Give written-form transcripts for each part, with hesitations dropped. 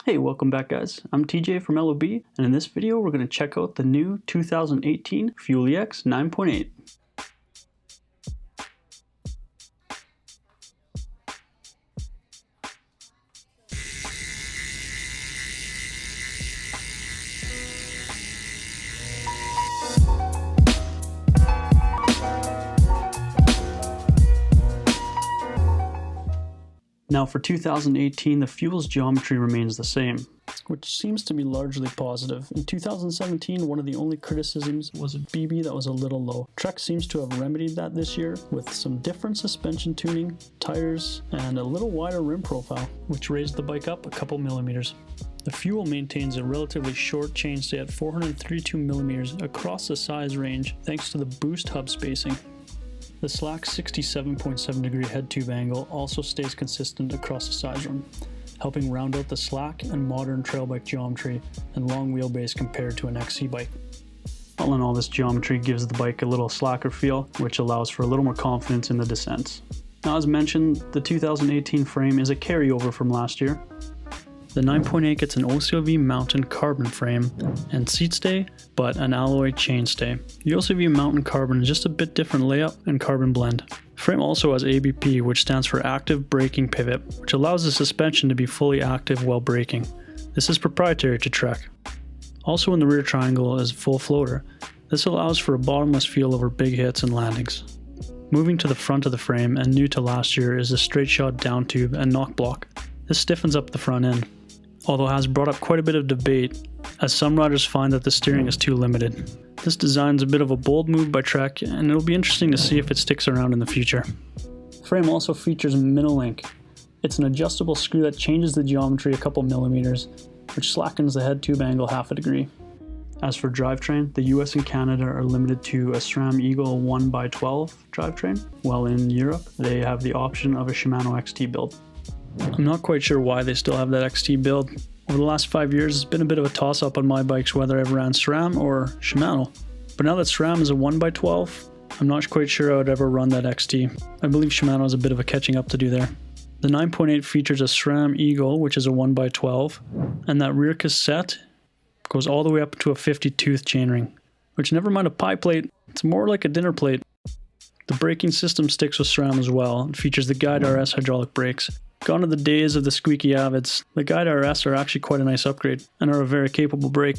Hey, welcome back guys. I'm TJ from LOB, and in this video we're going to check out the new 2018 Fuel EX 9.8. Now for 2018, the fuel's geometry remains the same, which seems to be largely positive. In 2017, one of the only criticisms was a BB that was a little low. Trek seems to have remedied that this year with some different suspension tuning, tires, and a little wider rim profile, which raised the bike up a couple millimeters. The fuel maintains a relatively short chainstay at 432 millimeters across the size range thanks to the boost hub spacing. The slack 67.7 degree head tube angle also stays consistent across the size run, helping round out the slack and modern trail bike geometry and long wheelbase compared to an XC bike. All in all, this geometry gives the bike a little slacker feel, which allows for a little more confidence in the descents. Now, as mentioned, the 2018 frame is a carryover from last year. The 9.8 gets an OCLV mountain carbon frame and seat stay, but an alloy chainstay. The OCLV mountain carbon is just a bit different layout and carbon blend. The frame also has ABP, which stands for active braking pivot, which allows the suspension to be fully active while braking. This is proprietary to Trek. Also in the rear triangle is full floater. This allows for a bottomless feel over big hits and landings. Moving to the front of the frame, and new to last year, is the straight shot down tube and knock block. This stiffens up the front end, although has brought up quite a bit of debate, as some riders find that the steering is too limited. This design is a bit of a bold move by Trek, and it'll be interesting to see if it sticks around in the future. The frame also features Minilink. It's an adjustable screw that changes the geometry a couple millimeters, which slackens the head tube angle half a degree. As for drivetrain, the US and Canada are limited to a SRAM Eagle 1x12 drivetrain, while in Europe they have the option of a Shimano XT build. I'm not quite sure why they still have that XT build. Over the last 5 years, it's been a bit of a toss-up on my bikes whether I've ran SRAM or Shimano. But now that SRAM is a 1x12, I'm not quite sure I would ever run that XT. I believe Shimano has a bit of a catching up to do there. The 9.8 features a SRAM Eagle, which is a 1x12, and that rear cassette goes all the way up to a 50-tooth chainring, which, never mind a pie plate, it's more like a dinner plate. The braking system sticks with SRAM as well and features the Guide RS hydraulic brakes. Gone are the days of the squeaky Avids. The Guide RS are actually quite a nice upgrade and are a very capable brake.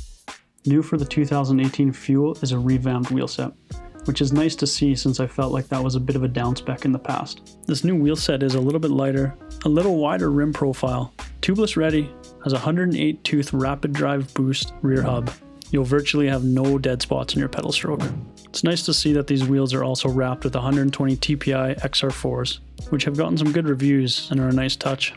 New for the 2018 Fuel is a revamped wheelset, which is nice to see since I felt like that was a bit of a down spec in the past. This new wheelset is a little bit lighter, a little wider rim profile, tubeless ready, has a 108-tooth rapid drive boost rear hub. You'll virtually have no dead spots in your pedal stroke. It's nice to see that these wheels are also wrapped with 120 TPI XR4s, which have gotten some good reviews and are a nice touch.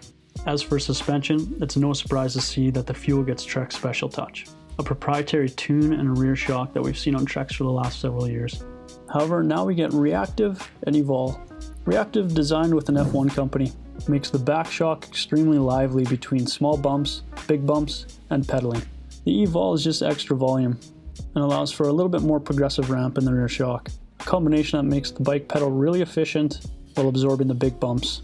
As for suspension, it's no surprise to see that the Fuel gets Trek's special touch, a proprietary tune and rear shock that we've seen on Treks for the last several years. However, now we get Reactive and Evol. Reactive, designed with an F1 company, makes the back shock extremely lively between small bumps, big bumps, and pedaling. The Evol is just extra volume and allows for a little bit more progressive ramp in the rear shock, a combination that makes the bike pedal really efficient while absorbing the big bumps.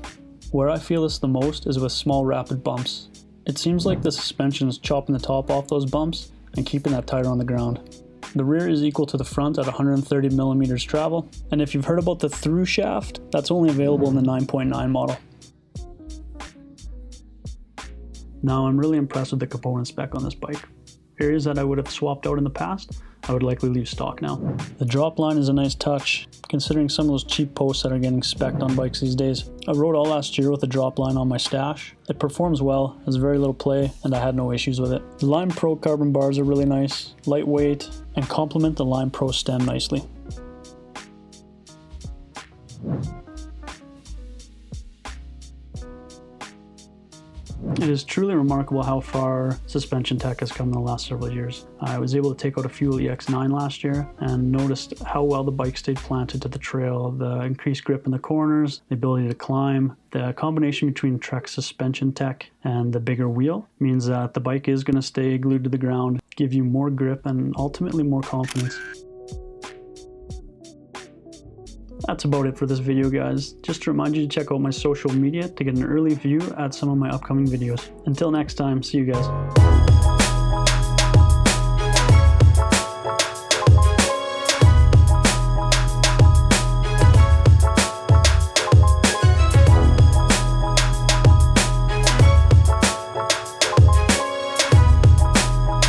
Where I feel this the most is with small rapid bumps. It seems like the suspension is chopping the top off those bumps and keeping that tire on the ground. The rear is equal to the front at 130 millimeters travel, and if you've heard about the through shaft, that's only available in the 9.9 model. Now, I'm really impressed with the component spec on this bike. Areas that I would have swapped out in the past, I would likely leave stock now. The drop line is a nice touch, considering some of those cheap posts that are getting spec'd on bikes these days. I rode all last year with a drop line on my stash. It performs well, has very little play, and I had no issues with it. The Lime Pro carbon bars are really nice, lightweight, and complement the Lime Pro stem nicely. It is truly remarkable how far suspension tech has come in the last several years. I was able to take out a Fuel EX9 last year and noticed how well the bike stayed planted to the trail, the increased grip in the corners, the ability to climb. The combination between Trek's suspension tech and the bigger wheel means that the bike is going to stay glued to the ground, give you more grip and ultimately more confidence. That's about it for this video, guys. Just to remind you to check out my social media to get an early view at some of my upcoming videos. Until next time, see you guys.